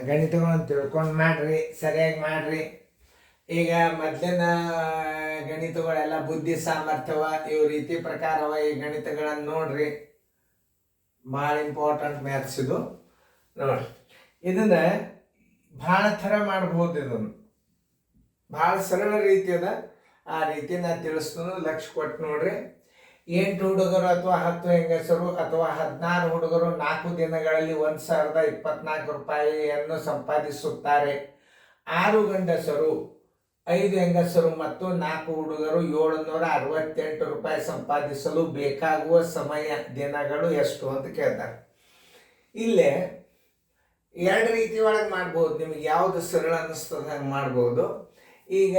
ಗಣಿತಗಳನ್ನು ತಿಳ್ಕೊಂಡು ಮಾಡ್ರಿ, ಸರಿಯಾಗಿ ಮಾಡ್ರಿ. ಈಗ ಮೊದಲಿನ ಗಣಿತಗಳೆಲ್ಲ ಬುದ್ಧಿ ಸಾಮರ್ಥ್ಯವ ಇವು ರೀತಿ ಪ್ರಕಾರವ. ಈ ಗಣಿತಗಳನ್ನು ನೋಡ್ರಿ, ಭಾಳ ಇಂಪಾರ್ಟೆಂಟ್ ಮ್ಯಾಥ್ಸ್ ಇದು. ನೋಡ್ರಿ, ಇದನ್ನ ಭಾಳ ಥರ ಮಾಡ್ಬೋದು. ಇದನ್ನು ಭಾಳ ಸರಳ ರೀತಿ ಅದ. ಆ ರೀತಿ ನಾ ತಿಳಿಸ್ತೀನಿ, ಲಕ್ಷ್ಯ ಕೊಟ್ಟು ನೋಡ್ರಿ. 8 ಹುಡುಗರು ಅಥವಾ 10 ಹೆಂಗಸರು ಅಥವಾ 16 ಹುಡುಗರು 4 ದಿನಗಳಲ್ಲಿ 1024 ರೂಪಾಯಿಯನ್ನು ಸಂಪಾದಿಸುತ್ತಾರೆ. 6 ಗಂಡಸರು, 5 ಹೆಂಗಸರು ಮತ್ತು 4 ಹುಡುಗರು 768 ರೂಪಾಯಿ ಸಂಪಾದಿಸಲು ಬೇಕಾಗುವ ಸಮಯ ದಿನಗಳು ಎಷ್ಟು ಅಂತ ಕೇಳ್ತಾರೆ. ಇಲ್ಲೇ 2 ರೀತಿ ಒಳಗೆ ಮಾಡ್ಬೋದು. ನಿಮಗೆ ಯಾವುದು ಸರಳ ಅನ್ನಿಸ್ತದೆ ಹಂಗೆ ಮಾಡ್ಬೋದು. ಈಗ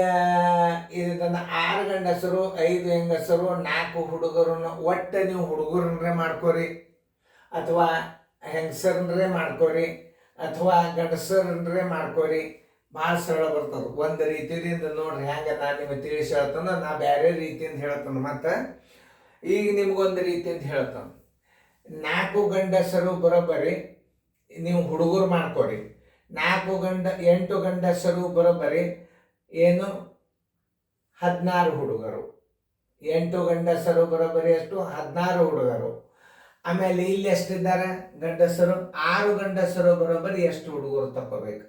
ಇದನ್ನು 6 ಗಂಡಸರು, 5 ಹೆಂಗಸರು, 4 ಹುಡುಗರನ್ನ ಒಟ್ಟು ನೀವು ಹುಡುಗರನ್ನೇ ಮಾಡ್ಕೋರಿ, ಅಥವಾ ಹೆಂಗಸರನ್ನೇ ಮಾಡ್ಕೋರಿ, ಅಥವಾ ಗಂಡಸರನ್ನೇ ಮಾಡ್ಕೋರಿ. ಭಾಳ ಸರಳ ಬರ್ತದೆ. ಒಂದು ರೀತಿಯಿಂದ ನೋಡ್ರಿ ಹೆಂಗೆ ನಾನು ನಿಮಗೆ ತಿಳಿಸಿ ಹೇಳ್ತಾನೆ. ನಾ ಬೇರೆ ರೀತಿಯಿಂದ ಹೇಳ್ತಾನೆ. ಮತ್ತು ಈಗ ನಿಮ್ಗೊಂದು ರೀತಿಯಿಂದ ಹೇಳ್ತಾನೆ. 4 ಗಂಡಸರು ಬರೋಬ್ಬರಿ ನೀವು ಹುಡುಗರು ಮಾಡ್ಕೋರಿ. 8 ಗಂಡಸರು ಬರೋಬ್ಬರಿ ಏನು 16 ಹುಡುಗರು. 8 ಗಂಡಸರು ಬರೋಬ್ಬರಿ ಎಷ್ಟು? 16 ಹುಡುಗರು. ಆಮೇಲೆ ಇಲ್ಲಿ ಎಷ್ಟಿದ್ದಾರೆ ಗಂಡಸರು? 6 ಗಂಡಸರು ಬರೋಬ್ಬರಿ ಎಷ್ಟು ಹುಡುಗರು ತಗೋಬೇಕು?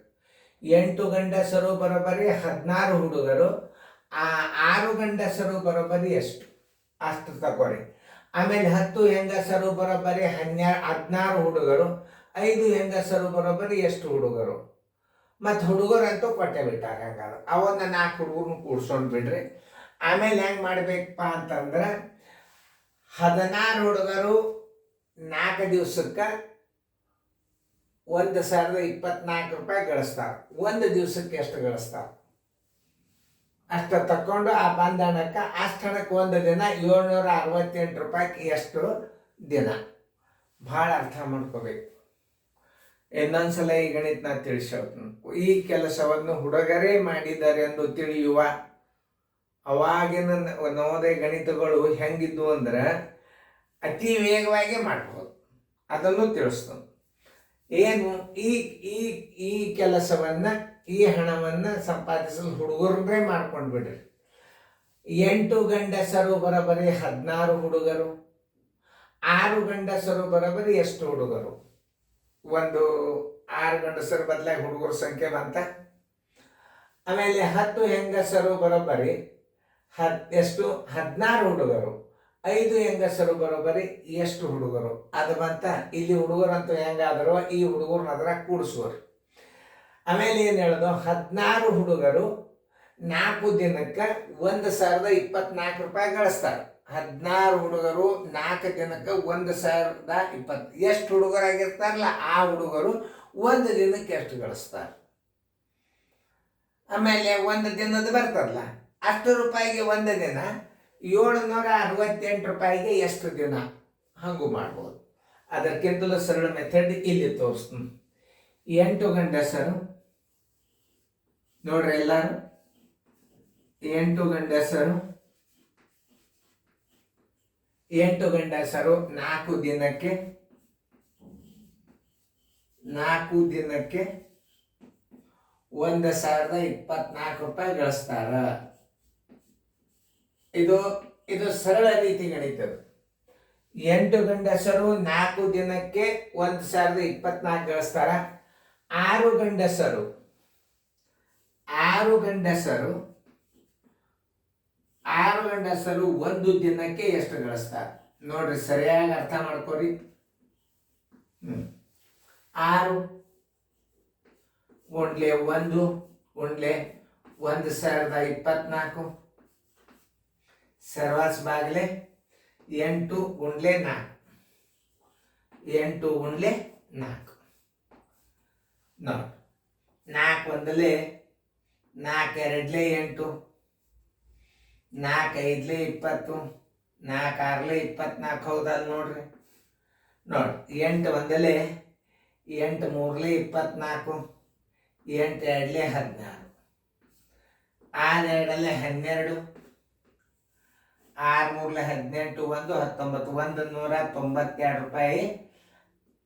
8 ಗಂಡಸರು ಬರೋಬ್ಬರಿ 16 ಹುಡುಗರು. 6 ಗಂಡಸರು ಬರೋಬ್ಬರಿ ಎಷ್ಟು? ಅಷ್ಟು ತಗೋರಿ. ಆಮೇಲೆ 10 ಹೆಂಗಸರು ಬರೋಬ್ಬರಿ 16 ಹುಡುಗರು. 5 ಹೆಂಗಸರು ಬರೋಬ್ಬರಿ ಎಷ್ಟು ಹುಡುಗರು? ಮತ್ತು ಹುಡುಗರಂತೂ ಕೊಟ್ಟೆ ಬಿಟ್ಟಾರ. ಹಂಗಾದ್ರೆ ಅವನ್ನ 4 ಹುಡುಗರನ್ನ ಕೂಡ್ಸೊಂಡು ಬಿಡ್ರಿ. ಆಮೇಲೆ ಹೆಂಗೆ ಮಾಡ್ಬೇಕಪ್ಪ ಅಂತಂದ್ರೆ 16 ಹುಡುಗರು 4 ದಿವ್ಸಕ್ಕೆ 1024 ರೂಪಾಯಿ ಗಳಿಸ್ತಾರೆ. ಒಂದು ದಿವ್ಸಕ್ಕೆ ಎಷ್ಟು ಗಳಿಸ್ತಾರೆ ಅಷ್ಟು ತಕ್ಕೊಂಡು ಆ ಬಂಧನಕ್ಕೆ ಅಷ್ಟು ಹಣಕ್ಕೆ ಒಂದು ದಿನ 768 ರೂಪಾಯಿಗೆ ಎಷ್ಟು ದಿನ? ಭಾಳ ಅರ್ಥ ಮಾಡ್ಕೋಬೇಕು. ಇನ್ನೊಂದ್ಸಲ ಈ ಗಣಿತನ ತಿಳಿಸ್ತೀನಿ. ಈ ಕೆಲಸವನ್ನು ಹುಡುಗರೇ ಮಾಡಿದ್ದಾರೆ ಎಂದು ತಿಳಿಯುವ ಅವಾಗಿನ ನವೋದಯ ಗಣಿತಗಳು ಹೆಂಗಿದ್ವು ಅಂದ್ರೆ ಅತಿ ವೇಗವಾಗಿ ಮಾಡ್ಬೋದು. ಅದನ್ನು ತಿಳಿಸ್ತೀನಿ. ಏನು ಈ ಈ ಈ ಕೆಲಸವನ್ನು, ಈ ಹಣವನ್ನು ಸಂಪಾದಿಸಲು ಹುಡುಗರನ್ನೇ ಮಾಡ್ಕೊಂಡು ಬಿಡ್ರಿ. 8 ಗಂಡಸರು ಬರೋಬ್ಬರಿ 16 ಹುಡುಗರು. 6 ಗಂಡಸರು ಬರೋಬ್ಬರಿ ಎಷ್ಟು ಹುಡುಗರು? ಒಂದು 6 ಗಂಡಸರ ಬದಲಾಗಿ ಹುಡುಗರ ಸಂಖ್ಯೆ ಬಂತ. ಆಮೇಲೆ 10 ಹೆಂಗಸರು ಬರೋಬ್ಬರಿ ಎಷ್ಟು? 16 ಹುಡುಗರು. 5 ಹೆಂಗಸರು ಬರೋಬ್ಬರಿ ಎಷ್ಟು ಹುಡುಗರು? ಅದು ಬಂತ. ಇಲ್ಲಿ ಹುಡುಗರಂತೂ ಹೆಂಗಾದರೂ ಈ ಹುಡುಗರನ್ನ ಅದರ ಕೂಡಿಸುವರು. ಆಮೇಲೆ ಏನು ಹೇಳೋದು? 16 ಹುಡುಗರು 4 ದಿನಕ್ಕೆ 1024 ರೂಪಾಯಿ ಗಳಿಸ್ತಾರೆ. 16 ಹುಡುಗರು 4 ದಿನಕ್ಕೆ 1020. ಎಷ್ಟು ಹುಡುಗರಾಗಿರ್ತಾರಲ್ಲ ಆ ಹುಡುಗರು ಒಂದು ದಿನಕ್ಕೆ ಎಷ್ಟು ಗಳಿಸ್ತಾರೆ? ಆಮೇಲೆ ಒಂದು ದಿನದ ಬರ್ತದಲ್ಲ ಅಷ್ಟು ರೂಪಾಯಿಗೆ ಒಂದು ದಿನ 768 ರೂಪಾಯಿಗೆ ಎಷ್ಟು ದಿನ? ಹಂಗೂ ಮಾಡ್ಬೋದು. ಅದಕ್ಕಿಂತಲೂ ಸರಳ ಮೆಥಡ್ ಇಲ್ಲಿ ತೋರಿಸ್ತೀನಿ. 8 ಗಂಡಸರು ನೋಡ್ರಿ ಎಲ್ಲರೂ. 8 ಗಂಡಸರು 4 ದಿನಕ್ಕೆ 1024 ರೂಪಾಯಿ ಗಳಿಸ್ತಾರ. ಇದು ಸರಳ ರೀತಿ ಗಣಿತದ. 8 ಗಂಡಸರು 4 ದಿನಕ್ಕೆ 1024 ಗಳಿಸ್ತಾರ. 6 ಗಂಡಸರು 1 ದಿನಕ್ಕೆ ಎಷ್ಟು ಗಳಿಸ್ತಾರೆ? ನೋಡ್ರಿ, ಸರಿಯಾಗಿ ಅರ್ಥ ಮಾಡ್ಕೊರಿ. 6 ಗುಂಡ್ಲೆ 1 ಗುಂಡ್ಲೆ 1024 ಸರ್ವಾಸ್ ಬಾಗ್ಲೆ 8 ಗುಂಡ್ಲೆ 4. 8 ಗುಂಡ್ಲೆ 4 ನೋಡಿ. 4 ಒಂದಲೇ 4 ಎರಡಲೇ 8, 4 ಐದಲೇ 20, 4 ಆರಲೇ 24. ಹೌದಲ್ಲ ನೋಡ್ರಿ. ನೋಡಿ, 8 ಒಂದಲೇ 8 ಮೂರಲೇ 24, 8 ಎರಡಲೇ 16, 6 ಎರಡಲೇ 12, 6 ಮೂರಲೇ 18, 1 19, 192 ರೂಪಾಯಿ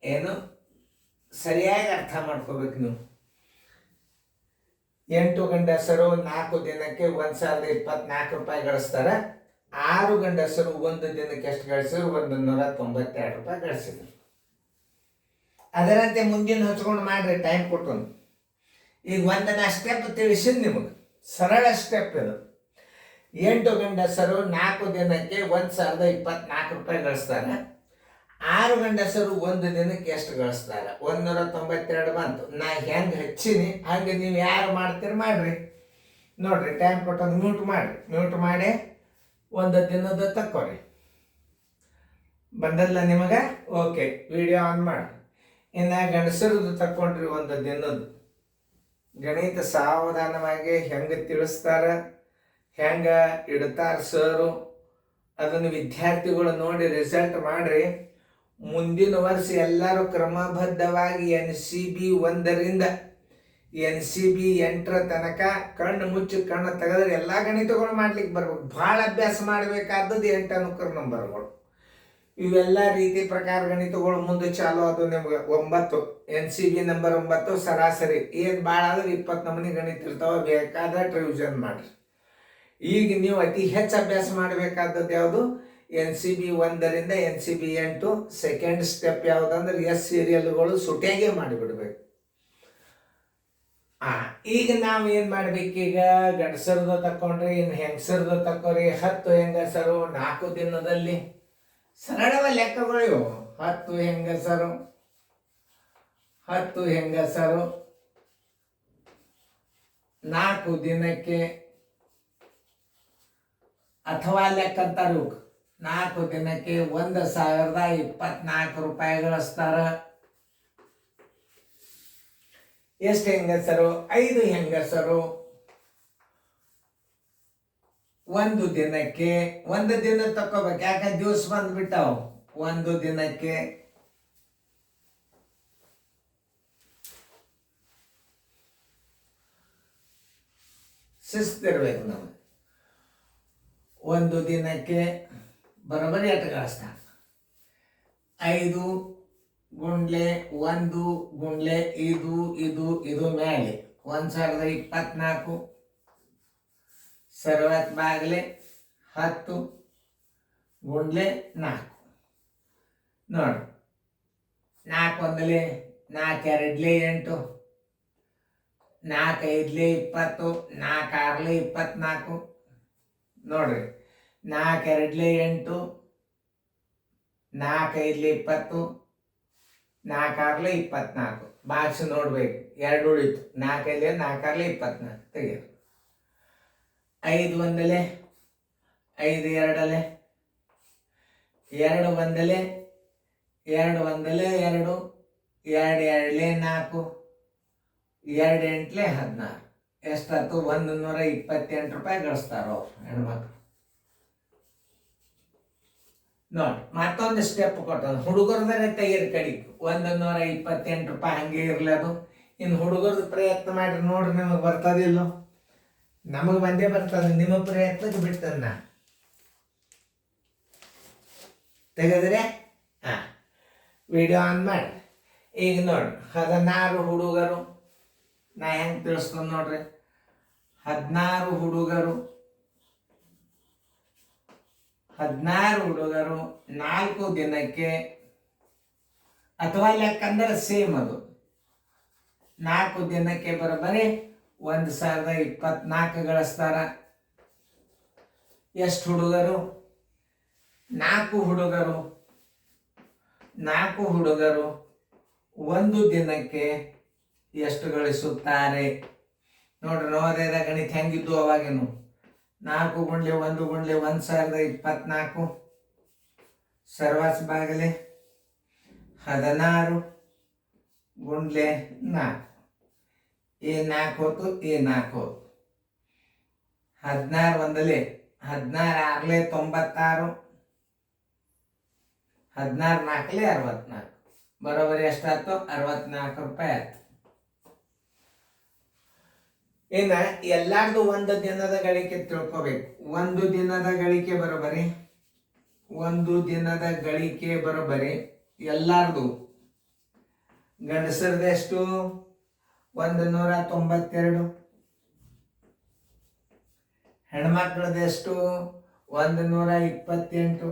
ಏನು ಸರಿಯಾಗಿ ಅರ್ಥ ಮಾಡ್ಕೋಬೇಕು ನೀವು. 8 ಗಂಡಸರು 4 ದಿನಕ್ಕೆ 1024 ರೂಪಾಯಿ ಗಳಿಸ್ತಾರೆ. 6 ಗಂಡಸರು 1 ದಿನಕ್ಕೆ ಎಷ್ಟು ಗಳಿಸಿದ್ರು? 192 ರೂಪಾಯಿ ಗಳಿಸಿದ್ರು. ಅದರಂತೆ ಮುಂದಿನ ಹಚ್ಕೊಂಡು ಮಾಡ್ರಿ, ಟೈಮ್ ಕೊಟ್ಟು. ಈಗ ಒಂದನ ಸ್ಟೆಪ್ ತಿಳಿಸಿದ್ ನಿಮಗೆ, ಸರಳ ಸ್ಟೆಪ್ ಇದು. 8 ಗಂಡಸರು 4 ದಿನಕ್ಕೆ 1024 ರೂಪಾಯಿ ಗಳಿಸ್ತಾರೆ. 6 ಗಂಡಸರು 1 ದಿನಕ್ಕೆ ಎಷ್ಟು ಗಳಿಸ್ತಾರೆ? 192 ಬಂತು. ನಾ ಹೆಂಗೆ ಹಚ್ಚೀನಿ ಹಂಗೆ ನೀವು ಯಾರು ಮಾಡ್ತೀರಿ ಮಾಡ್ರಿ. ನೋಡ್ರಿ, ಟೈಮ್ ಕೊಟ್ಟಂದು ಮ್ಯೂಟ್ ಮಾಡಿರಿ. ಮ್ಯೂಟ್ ಮಾಡಿ 1 ದಿನದ ತಕ್ಕೋರಿ. ಬಂದಲ್ಲ ನಿಮಗೆ? ಓಕೆ, ವಿಡಿಯೋ ಆನ್ ಮಾಡಿ. ಇನ್ನು ಗಂಡಸರದ್ದು ತಕ್ಕೊಂಡ್ರಿ 1 ದಿನದ್ದು. ಗಣಿತ ಸಾವಧಾನವಾಗಿ ಹೆಂಗೆ ತಿಳಿಸ್ತಾರ, ಹೆಂಗೆ ಇಡ್ತಾರ ಸರು, ಅದನ್ನು ವಿದ್ಯಾರ್ಥಿಗಳು ನೋಡಿ ರಿಸಲ್ಟ್ ಮಾಡ್ರಿ. ಮುಂದಿನ ವರ್ಷ ಎಲ್ಲರೂ ಕ್ರಮಬದ್ಧವಾಗಿ NCB 1ರಿಂದ NCB 8 ತನಕ ಕಣ್ಣು ಮುಚ್ಚಿ ಕಣ್ಣು ತೆಗೆದ್ರೆ ಎಲ್ಲ ಗಣಿತಗಳು ಮಾಡ್ಲಿಕ್ಕೆ ಬರ್ಬೇಕು. ಭಾಳ ಅಭ್ಯಾಸ ಮಾಡಬೇಕಾದದ್ದು 8 ಅನುಕ್ರಮ ನಂಬರ್ಗಳು. ಇವೆಲ್ಲ ರೀತಿ ಪ್ರಕಾರ ಗಣಿತಗಳು ಮುಂದೆ ಚಾಲು ಅದು. ನಿಮ್ಗೆ 9 NCB ನಂಬರ್ 9 ಸರಾಸರಿ ಏನು ಭಾಳ ಆದ್ರೆ 20 ನಮೂನಿ ಗಣಿತ ಇರ್ತಾವೆ. ಬೇಕಾದಷ್ಟು ರಿವಿಷನ್ ಮಾಡಿರಿ. ಈಗ ನೀವು ಅತಿ ಹೆಚ್ಚು ಅಭ್ಯಾಸ ಮಾಡಬೇಕಾದದ್ದು ಯಾವುದು? NCB 1ರಿಂದ NCB 8. ಸೆಕೆಂಡ್ ಸ್ಟೆಪ್ ಯಾವುದಂದ್ರೆ S ಸೀರಿಯಲ್ಗಳು ಸುಟಿಯಾಗೆ ಮಾಡಿಬಿಡ್ಬೇಕು. ಈಗ ನಾವು ಏನು ಮಾಡ್ಬೇಕೀಗ? ಗಂಡಸರ್ದು ತಕೊಂಡ್ರಿ, ಇನ್ನು ಹೆಂಗಸರ್ದು ತಕೋರಿ. 10 ಹೆಂಗಸರು 4 ದಿನದಲ್ಲಿ ಸರಳವ ಲೆಕ್ಕಗಳು ಇವು. 10 ಹೆಂಗಸರು 4 ದಿನಕ್ಕೆ, ಅಥವಾ ಲೆಕ್ಕಂತಾರು 4 ದಿನಕ್ಕೆ 1024 ರೂಪಾಯಿ ಗಳಿಸ್ತಾರ. ಎಷ್ಟು ಹೆಂಗಸರು? 5 ಹೆಂಗಸರು 1 ದಿನಕ್ಕೆ, 1 ದಿನ ತಕೋಬೇಕು, ಯಾಕಂದ್ರೆ ದಿವಸ ಬಂದ್ಬಿಟ್ಟಾವು. 1 ದಿನಕ್ಕೆ ಶಿಸ್ತಿರ್ಬೇಕು ನಾವು. 1 ದಿನಕ್ಕೆ ಬರೋಬ್ಬರಿ ಎಷ್ಟು ಗಳಿಸ್ತಾರ? 5 ಗುಂಡ್ಲೆ 1 ಗುಂಡ್ಲೆ ಇದು ಮೇಲೆ 1024 ಸರ್ವತ್ ಬಾಗ್ಲೆ 10 ಗುಂಡ್ಲೆ 4. ನೋಡಿ, 4 ಒಂದಲೆ 4 2 8, 4 5 20, 4 6 24. ನೋಡ್ರಿ, 4 2 8, 4 5 20, 4 6 24. ಬಾಕ್ಸ್ ನೋಡ್ಬೇಕು, 2 ಉಳಿತು. 4 5 4 6 24 ತೆಗೀರಿ. 5 ಒಂದಲೆ 5 ಎರಡಲೆ 2 ಒಂದಲೆ 2 ಒಂದಲೆ 2, 2 2 4, 2 8 16. ಎಷ್ಟಾಯ್ತು? 128 ರೂಪಾಯಿ ಗಳಿಸ್ತಾರ ಅವ್ರು ಹೆಣ್ಮಕ್ಳು. ನೋಡಿ, ಮತ್ತೊಂದು ಸ್ಟೆಪ್ ಕೊಟ್ಟದು. ಹುಡುಗರದೇ ತೆಗೀರಿ ಕಡಿಗೆ 128 ರೂಪಾಯಿ ಹಂಗೆ ಇರಲಿ ಅದು. ಇನ್ನು ಹುಡುಗರದ್ದು ಪ್ರಯತ್ನ ಮಾಡ್ರಿ, ನೋಡ್ರಿ ನಿಮಗೆ ಬರ್ತದಿಲ್ಲೋ. ನಮಗೆ ಬಂದೇ ಬರ್ತದೆ, ನಿಮ್ಮ ಪ್ರಯತ್ನಕ್ಕೆ ಬಿಡ್ತದೆ. ನಾ ತೆಗೆದ್ರೆ ವಿಡಿಯೋ ಆನ್ ಮಾಡಿ. ಈಗ ನೋಡಿ, 16 ಹುಡುಗರು. ನಾ ಹೆಂಗೆ ತಿಳಿಸ್ಕೊಂಡು ನೋಡ್ರಿ. 16 ಹುಡುಗರು 4 ದಿನಕ್ಕೆ, ಅಥವಾ ಲೆಕ್ಕಂದ್ರೆ ಸೇಮ್ ಅದು. 4 ದಿನಕ್ಕೆ ಬರೋಬ್ಬರಿ 1024 ಗಳಿಸ್ತಾರ. ಎಷ್ಟು ಹುಡುಗರು? 4 ಹುಡುಗರು 1 ದಿನಕ್ಕೆ ಎಷ್ಟು ಗಳಿಸುತ್ತಾರೆ? ನೋಡ್ರಿ, ನವೋದಯದ ಗಣಿತ ಹೆಂಗಿದ್ದು ಅವಾಗೇನು. 4 ಗುಂಡ್ಲೆ 1 ಗುಂಡ್ಲೆ 1024 ಸರ್ವಾಸ್ ಬಾಗಲೆ 16 ಗುಂಡ್ಲೆ 4. ಈ 4 ಹೋತು, ಈ 4 ಹೋತು. 16 ಒಂದಲೆ 16 6 96, 16 4 64. ಬರೋಬ್ಬರಿ ಎಷ್ಟಾಯ್ತು? 64 ರೂಪಾಯಿ ಆಯ್ತು. ಇನ್ನ ಎಲ್ಲಾರ್ದು 1 ದಿನದ ಗಳಿಕೆ ತಿಳ್ಕೊಬೇಕು. 1 ದಿನದ ಗಳಿಕೆ ಬರೋಬ್ಬರಿ 1 ದಿನದ ಗಳಿಕೆ ಬರೋಬ್ಬರಿ ಎಲ್ಲಾರ್ದು ಗಂಡಸರದೆಷ್ಟು 192, ಹೆಣ್ಮಕ್ಳದೆಷ್ಟು 128,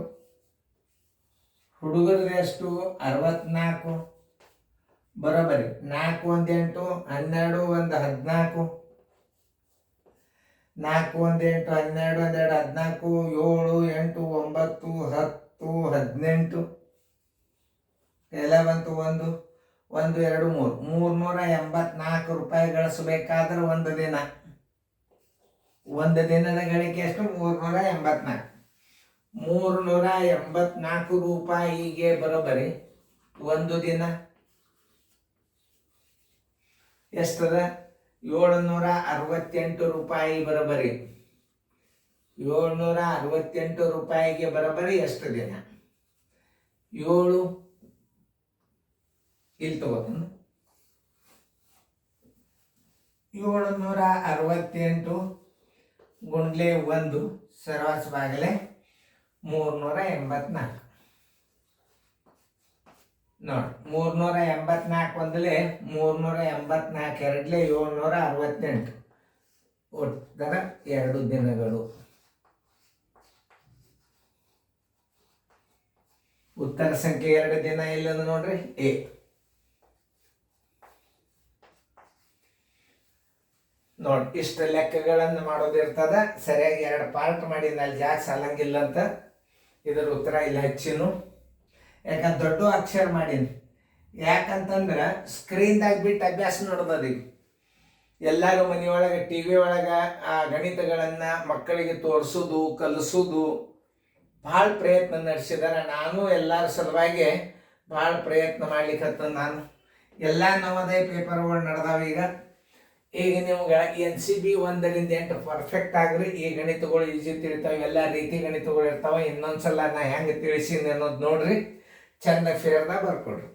ಹುಡುಗರದೆಷ್ಟು 64, ಬರೋಬರಿ. 4 1 8 12 1 14, 4 1 8 12 1 2 14, 7 8 9 10 18 ಎಲ್ಲ ಬಂತು. 1 1 2 3 384 ರೂಪಾಯಿ ಗಳಿಸಬೇಕಾದ್ರೆ ಒಂದು ದಿನ. ಒಂದು ದಿನದ ಗಳಿಕೆ ಎಷ್ಟು? 384. 384 ರೂಪಾಯಿಗೆ ಬರೋಬರಿ ಒಂದು ದಿನ ಎಷ್ಟದ? 768 ರೂಪಾಯಿ ಬರೋಬರಿ. 768 ರೂಪಾಯಿಗೆ ಬರೋಬರಿ ಎಷ್ಟು ದಿನ? 7 ಇಲ್ಲಿ ತಗೋತಾನ. 768 ಗುಂಡ್ಲೆ 1 ಸರ್ವಾಸ ಬಾಗಲೆ 384. ನೋಡಿ, 384 ಒಂದಲೇ 384 ಎರಡ್ಲೆ 768 ಒಟ್ಟರ 2 ದಿನಗಳು. ಉತ್ತರ ಸಂಖ್ಯೆ 2 ದಿನ ಇಲ್ಲದ ನೋಡ್ರಿ. ಎ. ನೋಡಿ, ಇಷ್ಟು ಲೆಕ್ಕಗಳನ್ನು ಮಾಡೋದಿರ್ತದ. ಸರಿಯಾಗಿ 2 ಪಾರ್ಟ್ ಮಾಡಿ ಅಲ್ಲಿ ಜಾಗ ಸಾಲಂಗಿಲ್ಲ ಅಂತ ಇದರ ಉತ್ತರ ಇಲ್ಲ ಹೆಚ್ಚಿನು. ಯಾಕಂದ್ರೆ ದೊಡ್ಡ ಅಕ್ಷರ ಮಾಡೀನಿ. ಯಾಕಂತಂದ್ರೆ ಸ್ಕ್ರೀನ್ದಾಗ ಬಿಟ್ಟು ಅಭ್ಯಾಸ ನೋಡ್ದದಿ. ಎಲ್ಲರೂ ಮನೆಯೊಳಗೆ ಟಿ ವಿ ಒಳಗೆ ಆ ಗಣಿತಗಳನ್ನು ಮಕ್ಕಳಿಗೆ ತೋರಿಸೋದು ಕಲಿಸೋದು ಭಾಳ ಪ್ರಯತ್ನ ನಡೆಸಿದಾರೆ. ನಾನು ಎಲ್ಲರ ಸಲುವಾಗಿ ಭಾಳ ಪ್ರಯತ್ನ ಮಾಡ್ಲಿಕ್ಕೆ ನಾನು ಎಲ್ಲ ನವೋದಯ ಪೇಪರ್ಗಳು ನಡೆದಾವ. ಈಗ ನಿಮ್ಗೆ NCB 1ರಿಂದ 8 ಪರ್ಫೆಕ್ಟ್ ಆಗ್ರಿ. ಈ ಗಣಿತಗಳು ಈಜಿ ತಿಳಿತಾವೆ. ಎಲ್ಲ ರೀತಿ ಗಣಿತಗಳು ಇರ್ತಾವೆ. ಇನ್ನೊಂದ್ಸಲ ನಾ ಹೆಂಗೆ ತಿಳಿಸೀನಿ ಅನ್ನೋದು ನೋಡ್ರಿ, ಚಂದ ಫೇರ್ದಾಗ ಬರ್ಕೊಡ್ರಿ.